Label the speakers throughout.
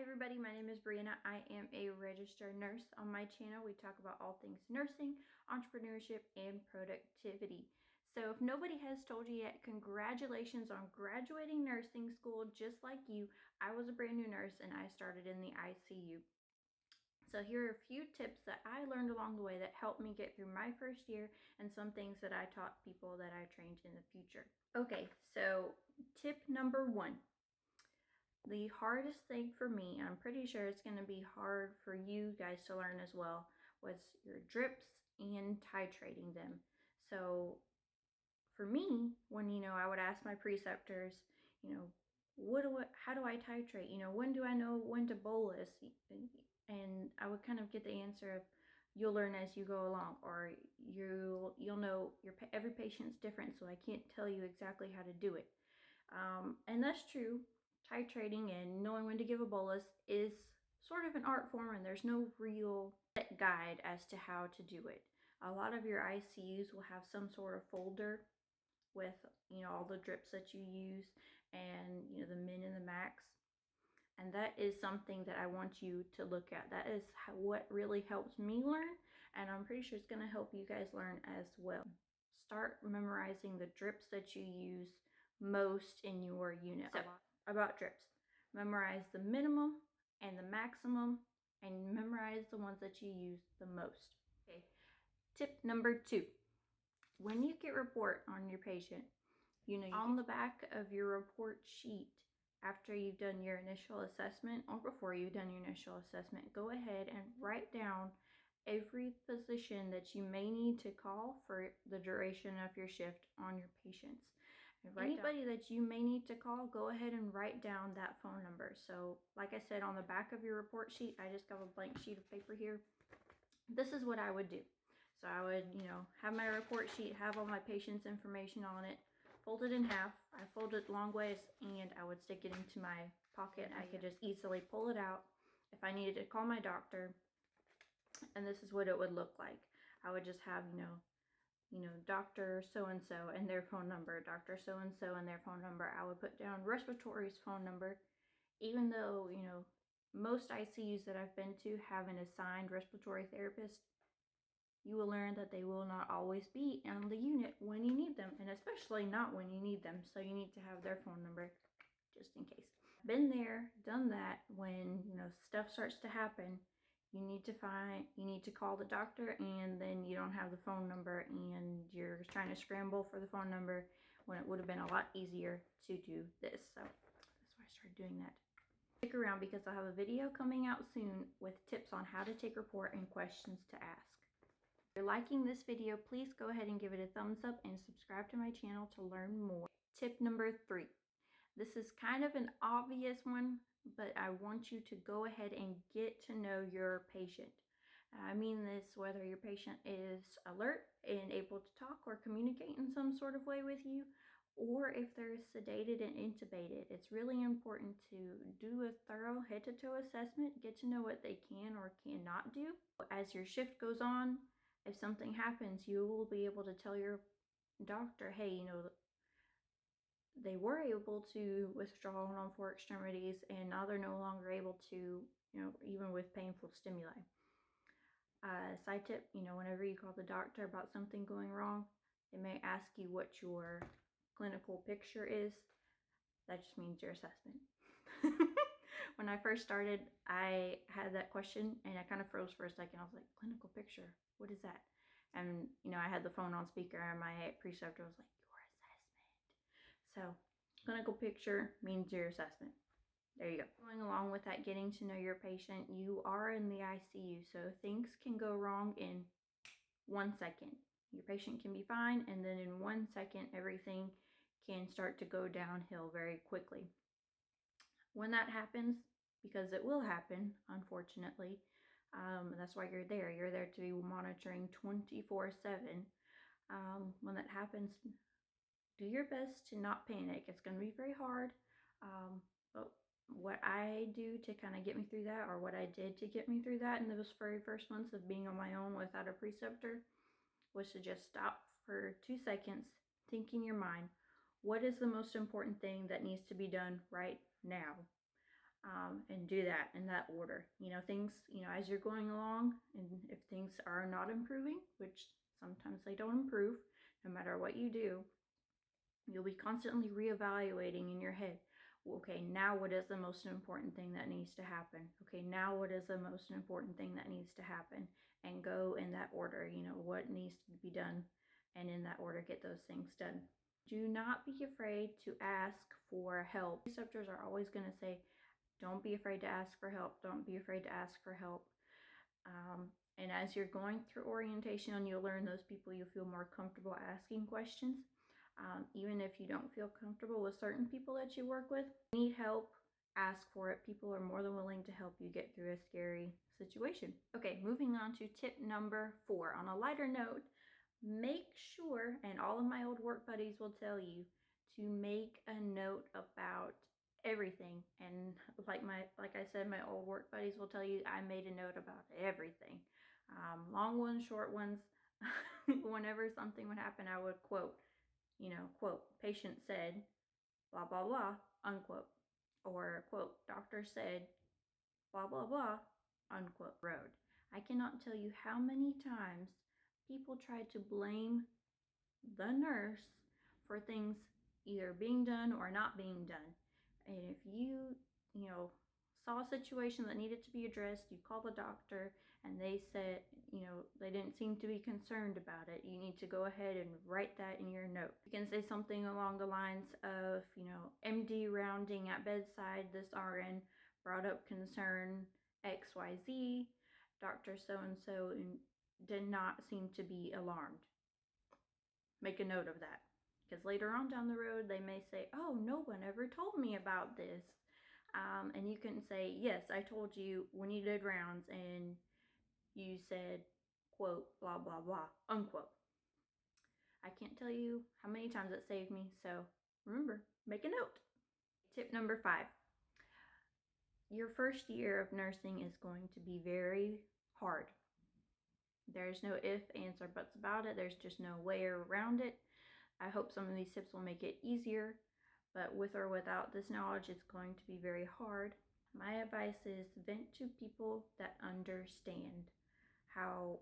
Speaker 1: everybody, my name is Brianna. I am a registered nurse. On my channel, we talk about all things nursing, entrepreneurship, and productivity. So if nobody has told you yet, congratulations on graduating nursing school. Just like you, I was a brand new nurse and I started in the ICU. So here are a few tips that I learned along the way that helped me get through my first year and some things that I taught people that I trained in the future. Okay, so tip number 1. The hardest thing for me, and I'm pretty sure it's going to be hard for you guys to learn as well, was your drips and titrating them. So for me, when, I would ask my preceptors, how do I titrate? When do I know when to bolus? And I would kind of get the answer of, you'll learn as you go along, or you'll know every patient's different, so I can't tell you exactly how to do it. And that's true. Titrating and knowing when to give a bolus is sort of an art form, and there's no real set guide as to how to do it. A lot of your ICUs will have some sort of folder with, all the drips that you use and, the min and the max. And that is something that I want you to look at. That is what really helps me learn, and I'm pretty sure it's going to help you guys learn as well. Start memorizing the drips that you use most in your unit. So, about drips, memorize the minimum and the maximum, and memorize the ones that you use the most. Okay. Tip number 2. When you get report on your patient, on the back of your report sheet, after you've done your initial assessment or before you've done your initial assessment, go ahead and write down every physician that you may need to call for the duration of your shift on your patients. Anybody that you may need to call, go ahead and write down that phone number. So like I said, on the back of your report sheet, I just got a blank sheet of paper here. This is what I would do. So I would, have my report sheet, have all my patients' information on it, fold it in half. I fold it long ways, and I would stick it into my pocket. I could just easily pull it out if I needed to call my doctor. And this is what it would look like. I would just have, Dr. So-and-so and their phone number, Dr. So-and-so and their phone number. I would put down respiratory's phone number, even though, most ICUs that I've been to have an assigned respiratory therapist. You will learn that they will not always be on the unit when you need them, and especially not when you need them. So you need to have their phone number just in case. Been there, done that. When, stuff starts to happen, you need to call the doctor, and then you don't have the phone number and you're trying to scramble for the phone number when it would have been a lot easier to do this. So that's why I started doing that. Stick around because I'll have a video coming out soon with tips on how to take report and questions to ask. If you're liking this video, please go ahead and give it a thumbs up and subscribe to my channel to learn more. Tip number 3. This is kind of an obvious one, but I want you to go ahead and get to know your patient. I mean this whether your patient is alert and able to talk or communicate in some sort of way with you, or if they're sedated and intubated. It's really important to do a thorough head-to-toe assessment, get to know what they can or cannot do. As your shift goes on, if something happens, you will be able to tell your doctor, hey, they were able to withdraw on 4 extremities, and now they're no longer able to, even with painful stimuli. Side tip, whenever you call the doctor about something going wrong, they may ask you what your clinical picture is. That just means your assessment. When I first started, I had that question and I kind of froze for a second. I was like, clinical picture, what is that? And, I had the phone on speaker and my preceptor was like, your assessment. So clinical picture means your assessment. There you go. Going along with that, getting to know your patient, you are in the ICU, so things can go wrong in 1 second. Your patient can be fine, and then in 1 second, everything can start to go downhill very quickly. When that happens, because it will happen, unfortunately, that's why you're there. You're there to be monitoring 24/7. When that happens, do your best to not panic. It's going to be very hard, but what I do to kind of get me through that, or what I did to get me through that in those very first months of being on my own without a preceptor, was to just stop for 2 seconds, think in your mind, what is the most important thing that needs to be done right now? and do that in that order. Things, as you're going along, and if things are not improving, which sometimes they don't improve, no matter what you do, you'll be constantly reevaluating in your head. Okay, now what is the most important thing that needs to happen? Okay, now what is the most important thing that needs to happen? And go in that order, what needs to be done, and in that order, get those things done. Do not be afraid to ask for help. Preceptors are always going to say, don't be afraid to ask for help. Don't be afraid to ask for help. And as you're going through orientation, you'll learn those people you feel more comfortable asking questions. Even if you don't feel comfortable with certain people that you work with, need help, ask for it. People are more than willing to help you get through a scary situation. Okay, moving on to tip number 4. On a lighter note, make sure, and all of my old work buddies will tell you, to make a note about everything. And like I said, my old work buddies will tell you I made a note about everything. Long ones, short ones. Whenever something would happen, I would quote, quote, patient said, blah, blah, blah, unquote. Or quote, doctor said, blah, blah, blah, unquote. Road. I cannot tell you how many times people tried to blame the nurse for things either being done or not being done. And if you saw a situation that needed to be addressed, you call the doctor and they said, they didn't seem to be concerned about it, you need to go ahead and write that in your note. You can say something along the lines of, MD rounding at bedside, this RN brought up concern XYZ, Dr. So-and-so did not seem to be alarmed. Make a note of that, because later on down the road they may say, oh, no one ever told me about this. And you can say, yes, I told you when you did rounds and you said, quote, blah, blah, blah, unquote. I can't tell you how many times it saved me, so remember, make a note. Tip number 5. Your first year of nursing is going to be very hard. There's no if, ands, or buts about it. There's just no way around it. I hope some of these tips will make it easier, but with or without this knowledge, it's going to be very hard. My advice is vent to people that understand how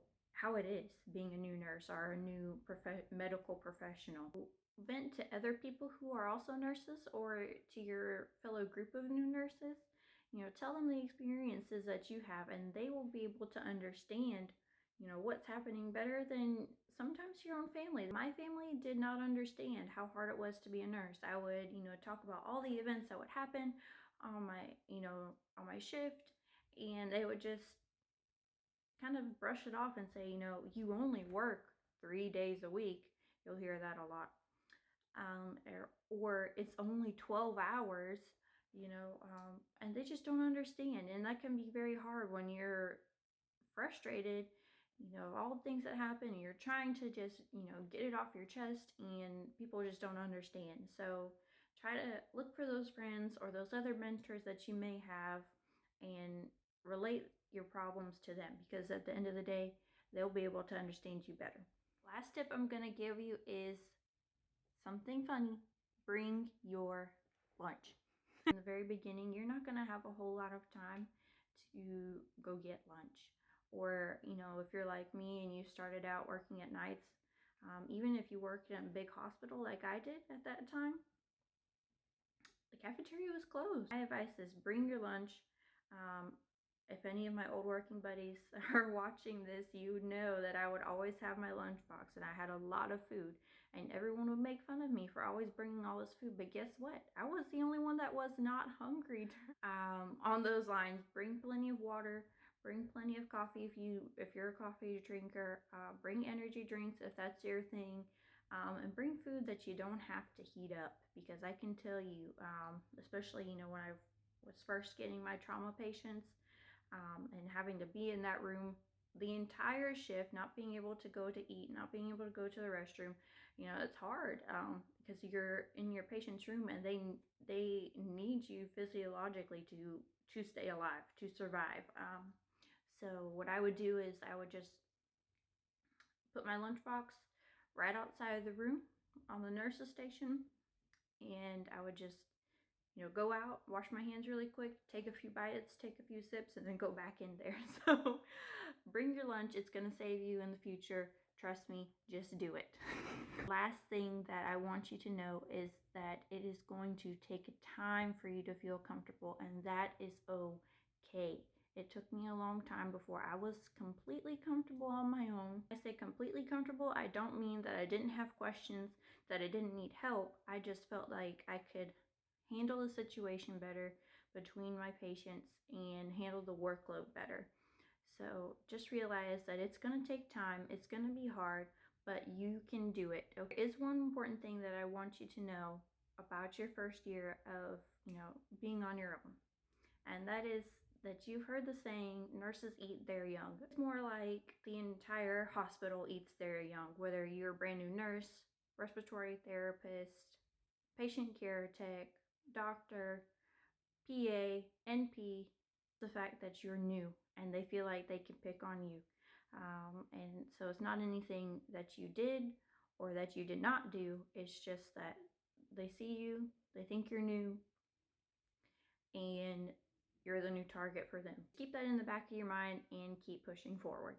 Speaker 1: it is being a new nurse or a new medical professional. Vent to other people who are also nurses, or to your fellow group of new nurses. Tell them the experiences that you have, and they will be able to understand what's happening better than sometimes your own family. My family did not understand how hard it was to be a nurse. I would, talk about all the events that would happen on my shift, and they would just kind of brush it off and say, you only work 3 days a week. You'll hear that a lot. Or it's only 12 hours, and they just don't understand. And that can be very hard when you're frustrated, all the things that happen, and you're trying to just, get it off your chest, and people just don't understand. So try to look for those friends or those other mentors that you may have and relate your problems to them, because at the end of the day, they'll be able to understand you better. Last tip I'm going to give you is something funny. Bring your lunch. In the very beginning, you're not going to have a whole lot of time to go get lunch. Or, if you're like me and you started out working at nights, even if you worked in a big hospital like I did at that time, the cafeteria was closed. My advice is bring your lunch. If any of my old working buddies are watching this, you know that I would always have my lunchbox, and I had a lot of food, and everyone would make fun of me for always bringing all this food. But guess what? I was the only one that was not hungry. On those lines, bring plenty of water, bring plenty of coffee if you're a coffee drinker. Bring energy drinks if that's your thing. And bring food that you don't have to heat up, because I can tell you, especially when I was first getting my trauma patients, and having to be in that room the entire shift, not being able to go to eat, not being able to go to the restroom, it's hard, because you're in your patient's room and they need you physiologically to stay alive, to survive. So what I would do is I would just put my lunchbox right outside of the room on the nurse's station, and I would just go out, wash my hands really quick, take a few bites, take a few sips, and then go back in there. So bring your lunch. It's going to save you in the future. Trust me, just do it. Last thing that I want you to know is that it is going to take time for you to feel comfortable, and that is okay. It took me a long time before I was completely comfortable on my own. When I say completely comfortable, I don't mean that I didn't have questions, that I didn't need help. I just felt like I could handle the situation better between my patients and handle the workload better. So just realize that it's going to take time, it's going to be hard, but you can do it. Okay. There is one important thing that I want you to know about your first year of, being on your own. And that is that you've heard the saying, nurses eat their young. It's more like the entire hospital eats their young, whether you're a brand new nurse, respiratory therapist, patient care tech, doctor, PA, NP, the fact that you're new and they feel like they can pick on you. And so it's not anything that you did or that you did not do. It's just that they see you, they think you're new, and you're the new target for them. Keep that in the back of your mind and keep pushing forward.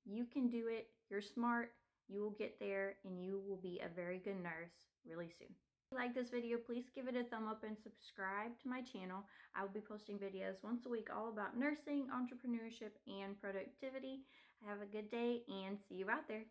Speaker 1: You can do it. You're smart. You will get there and you will be a very good nurse really soon. If you like this video, please give it a thumb up and subscribe to my channel. I will be posting videos once a week all about nursing, entrepreneurship, and productivity. Have a good day and see you out there.